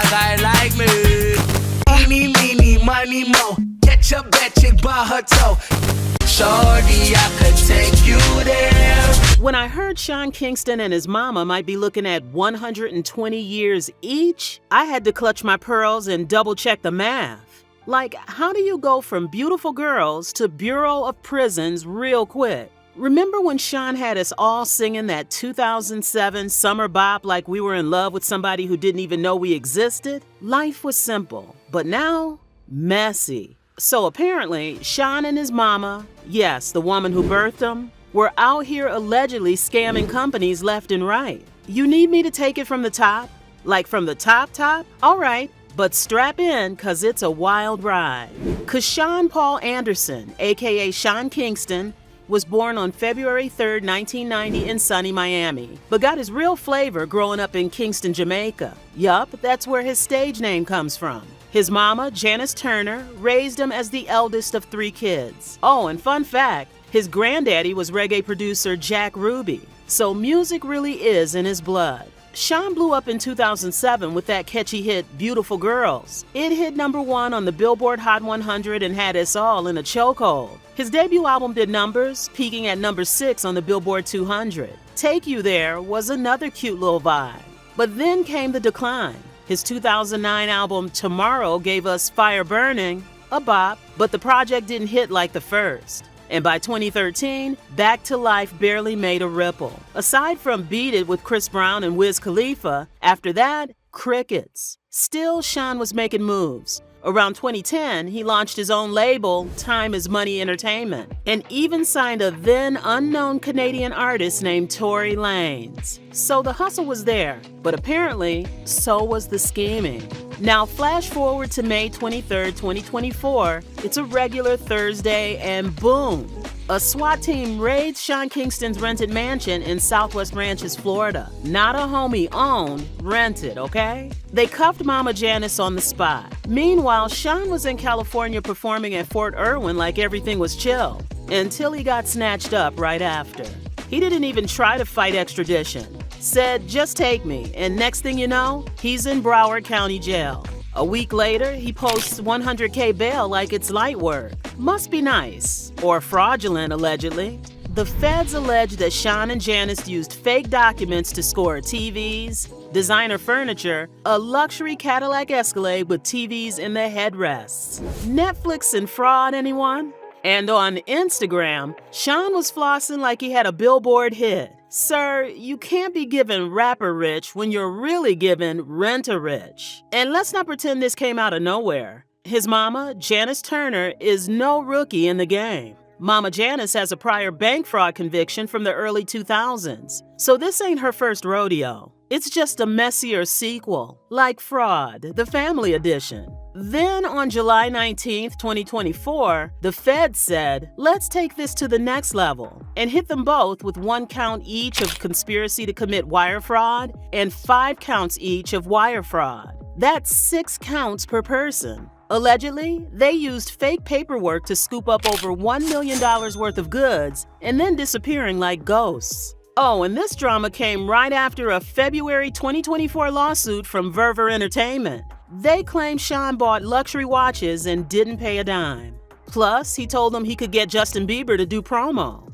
side like me. Eeny, meeny, money, mo. Catch a bad chick by her toe. Shorty, I could take you there. When I heard Sean Kingston and his mama might be looking at 120 years each, I had to clutch my pearls and double-check the math. Like, how do you go from beautiful girls to Bureau of Prisons real quick? Remember when Sean had us all singing that 2007 summer bop like we were in love with somebody who didn't even know we existed? Life was simple, but now, messy. So apparently, Sean and his mama, yes, the woman who birthed him, were out here allegedly scamming companies left and right. You need me to take it from the top? Like from the top? All right, but strap in, cause it's a wild ride. Cause Sean Paul Anderson, aka Sean Kingston, was born on February 3rd, 1990 in sunny Miami, but got his real flavor growing up in Kingston, Jamaica. Yup, that's where his stage name comes from. His mama, Janice Turner, raised him as the eldest of 3 kids. Oh, and fun fact, his granddaddy was reggae producer Jack Ruby, so music really is in his blood. Sean blew up in 2007 with that catchy hit, Beautiful Girls. It hit #1 on the Billboard Hot 100 and had us all in a chokehold. His debut album did numbers, peaking at #6 on the Billboard 200. Take You There was another cute little vibe. But then came the decline. His 2009 album Tomorrow gave us Fire Burning, a bop, but the project didn't hit like the first. And by 2013, Back to Life barely made a ripple. Aside from Beat It with Chris Brown and Wiz Khalifa, after that, crickets. Still, Sean was making moves. Around 2010, he launched his own label, Time is Money Entertainment, and even signed a then unknown Canadian artist named Tory Lanez. So the hustle was there, but apparently, so was the scheming. Now flash forward to May 23rd, 2024, it's a regular Thursday and boom! A SWAT team raids Sean Kingston's rented mansion in Southwest Ranches, Florida. Not a homie owned, rented, okay? They cuffed Mama Janice on the spot. Meanwhile, Sean was in California performing at Fort Irwin like everything was chill, until he got snatched up right after. He didn't even try to fight extradition. Said, just take me, and next thing you know, he's in Broward County Jail. A week later, he posts $100K bail like it's light work. Must be nice. Or fraudulent, allegedly. The feds allege that Sean and Janice used fake documents to score TVs, designer furniture, a luxury Cadillac Escalade with TVs in the headrests. Netflix and fraud, anyone? And on Instagram, Sean was flossing like he had a Billboard hit. Sir, you can't be given rapper rich when you're really given renter rich. And let's not pretend this came out of nowhere. His mama, Janice Turner, is no rookie in the game. Mama Janice has a prior bank fraud conviction from the early 2000s, so this ain't her first rodeo. It's just a messier sequel, like Fraud, the family edition. Then on July 19th, 2024, the feds said, let's take this to the next level and hit them both with 1 count each of conspiracy to commit wire fraud and 5 counts each of wire fraud. That's 6 counts per person. Allegedly, they used fake paperwork to scoop up over $1 million worth of goods and then disappearing like ghosts. Oh, and this drama came right after a February 2024 lawsuit from Verver Entertainment. They claim Sean bought luxury watches and didn't pay a dime. Plus, he told them he could get Justin Bieber to do promo.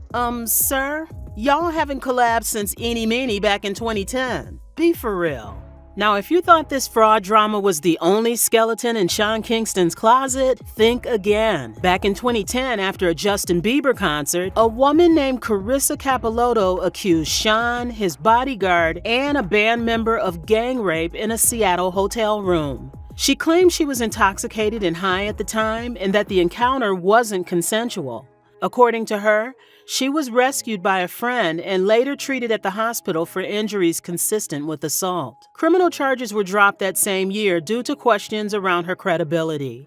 Sir? Y'all haven't collabed since Eeny Meeny back in 2010. Be for real. Now, if you thought this fraud drama was the only skeleton in Sean Kingston's closet, think again. Back in 2010, after a Justin Bieber concert, a woman named Carissa Capilotto accused Sean, his bodyguard, and a band member of gang rape in a Seattle hotel room. She claimed she was intoxicated and high at the time and that the encounter wasn't consensual. According to her, she was rescued by a friend and later treated at the hospital for injuries consistent with assault. Criminal charges were dropped that same year due to questions around her credibility.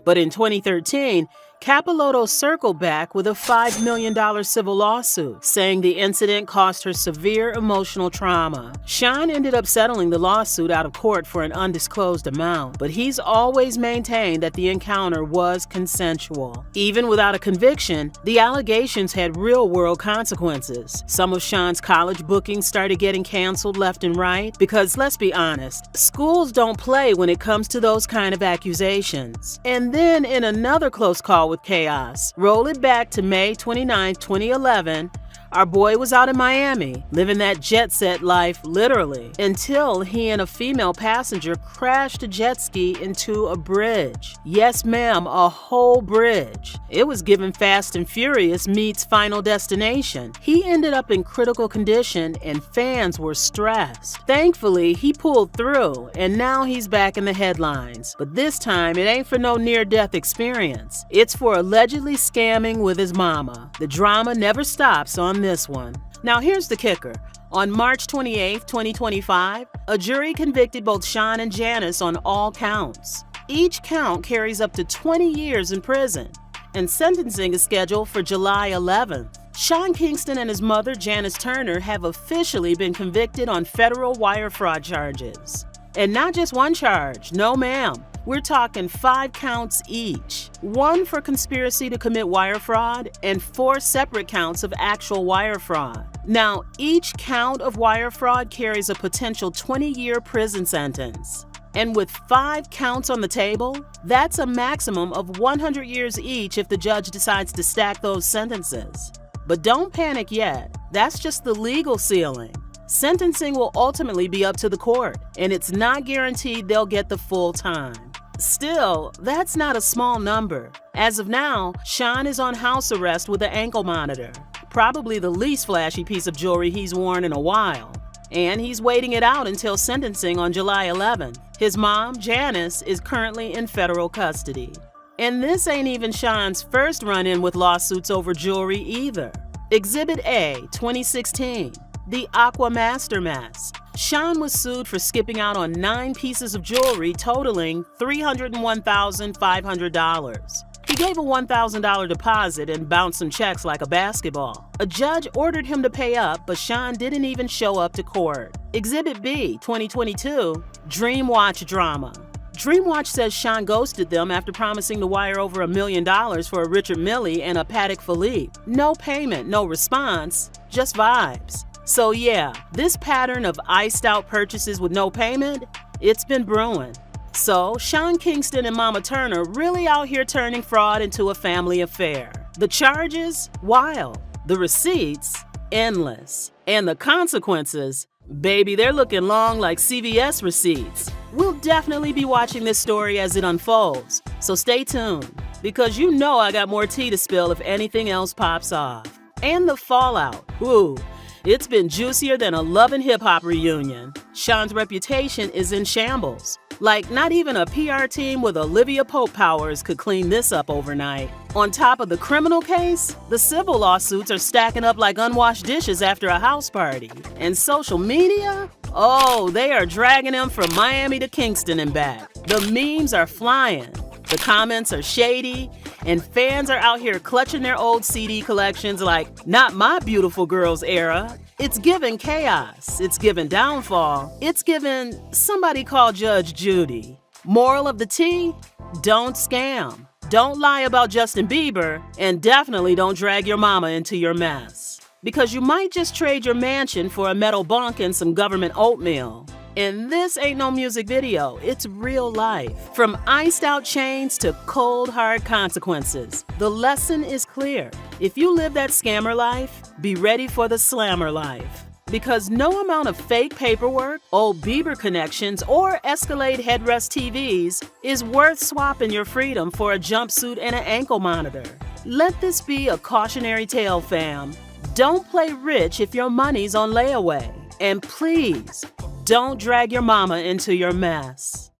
But in 2013, Capilotto circled back with a $5 million civil lawsuit, saying the incident caused her severe emotional trauma. Sean ended up settling the lawsuit out of court for an undisclosed amount, but he's always maintained that the encounter was consensual. Even without a conviction, the allegations had real-world consequences. Some of Sean's college bookings started getting canceled left and right because, let's be honest, schools don't play when it comes to those kind of accusations. And then in another close call with chaos, roll it back to May 29, 2011, our boy was out in Miami, living that jet set life literally, until he and a female passenger crashed a jet ski into a bridge. Yes, ma'am, a whole bridge. It was given Fast and Furious meets Final Destination. He ended up in critical condition and fans were stressed. Thankfully, he pulled through and now he's back in the headlines. But this time, it ain't for no near-death experience. It's for allegedly scamming with his mama. The drama never stops on this one. Now here's the kicker. On March 28, 2025, a jury convicted both Sean and Janice on all counts. Each count carries up to 20 years in prison, and sentencing is scheduled for July 11th. Sean Kingston and his mother, Janice Turner, have officially been convicted on federal wire fraud charges. And not just one charge, no ma'am. We're talking 5 counts each. 1 for conspiracy to commit wire fraud and 4 separate counts of actual wire fraud. Now, each count of wire fraud carries a potential 20-year prison sentence. And with 5 counts on the table, that's a maximum of 100 years each if the judge decides to stack those sentences. But don't panic yet. That's just the legal ceiling. Sentencing will ultimately be up to the court, and it's not guaranteed they'll get the full time. Still, that's not a small number. As of now, Sean is on house arrest with an ankle monitor, probably the least flashy piece of jewelry he's worn in a while. And he's waiting it out until sentencing on July 11th. His mom, Janice, is currently in federal custody. And this ain't even Sean's first run-in with lawsuits over jewelry either. Exhibit A, 2016. The Aqua Master Mask. Sean was sued for skipping out on 9 pieces of jewelry totaling $301,500. He gave a $1,000 deposit and bounced some checks like a basketball. A judge ordered him to pay up, but Sean didn't even show up to court. Exhibit B, 2022. Dream Watch Drama. Dream Watch says Sean ghosted them after promising to wire over $1 million for a Richard Mille and a Patek Philippe. No payment, no response, just vibes. So yeah, this pattern of iced out purchases with no payment, it's been brewing. So Sean Kingston and Mama Turner really out here turning fraud into a family affair. The charges? Wild. The receipts? Endless. And the consequences? Baby, they're looking long like CVS receipts. We'll definitely be watching this story as it unfolds, so stay tuned, because you know I got more tea to spill if anything else pops off. And the fallout. Ooh. It's been juicier than a Love and Hip Hop reunion. Sean's reputation is in shambles. Like, not even a PR team with Olivia Pope powers could clean this up overnight. On top of the criminal case, the civil lawsuits are stacking up like unwashed dishes after a house party. And social media? Oh, they are dragging him from Miami to Kingston and back. The memes are flying. The comments are shady, and fans are out here clutching their old CD collections like, not my beautiful girls era. It's given chaos, it's given downfall, it's given somebody call Judge Judy. Moral of the tea? Don't scam. Don't lie about Justin Bieber, and definitely don't drag your mama into your mess. Because you might just trade your mansion for a metal bunk and some government oatmeal. And this ain't no music video, it's real life. From iced out chains to cold hard consequences, the lesson is clear. If you live that scammer life, be ready for the slammer life. Because no amount of fake paperwork, old Bieber connections, or Escalade headrest TVs is worth swapping your freedom for a jumpsuit and an ankle monitor. Let this be a cautionary tale, fam. Don't play rich if your money's on layaway. And please, don't drag your mama into your mess.